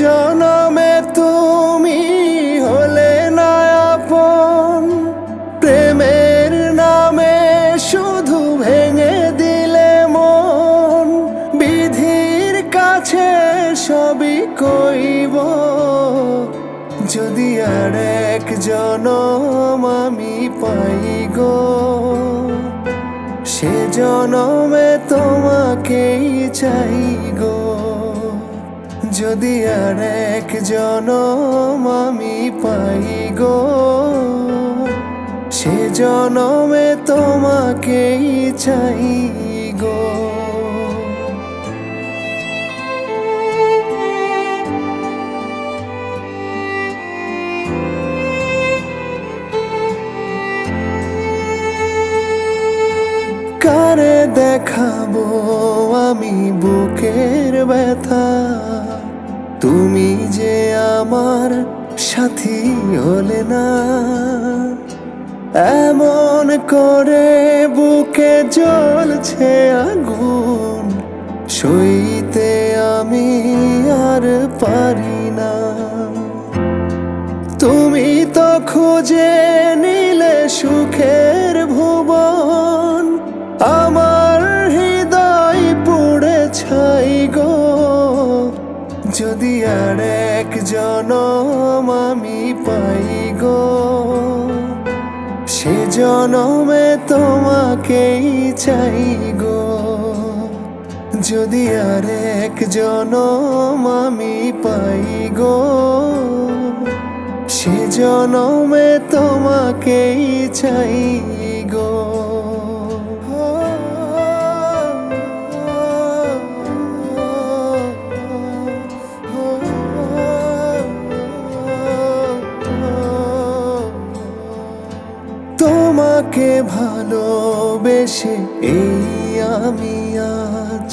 জনমে তুমি হলে না আপন, প্রেমের নামে শুধু ভেঙে দিলে মন। বিধির কাছে সবই কইব, যদি আর এক জনম আমি পাই গো, সে জনমে তোমাকেই চাই গো। যদি আর এক জনম আমি পাই গো, সে জনমে তোমাকেই চাই গো। কারে দেখাবো আমি বুকের ব্যথা, তুমি যে আমার সাথী হলে না। এমন করে বুকে জ্বলছে আগুন, সইতে আমি আর পারি না। তুমি তো খুঁজে নিলে সুখের ভুবন, আমার হৃদয় পুড়ে ছাই গো। যদি আর এক জনম আমি পাই গো, সে জনমে তোমাকেই চাই গো। যদি আর এক জনম আমি পাই গো, সে জনমে তোমাকেই চাই গো। তোমাকে ভালোবেসে এই আমি আজ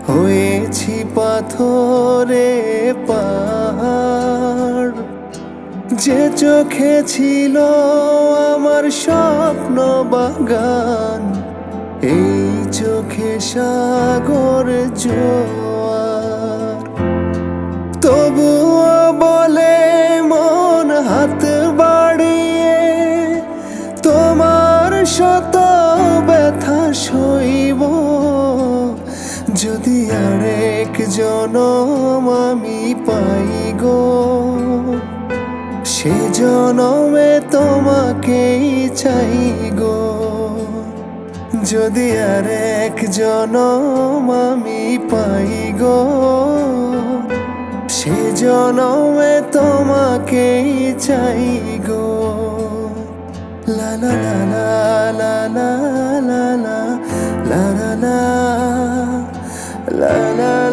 হয়েছি পাথরে পাহাড়। যে চোখে ছিল আমার স্বপ্ন বাগান, এই চোখে সাগর জোয়ার। তবুও বলে মন হাত বাড়িয়ে, তোমার শত ব্যথা সইব। যদি আর এক জনম আমি পাই গো, সে জনমে তোমাকেই চাই গো। যদি আর এক জনম আমি পাই গো, সে জনমে তোমাকেই চাই গো। লা লা লা লা লা লা লা লা লা লা লা লা।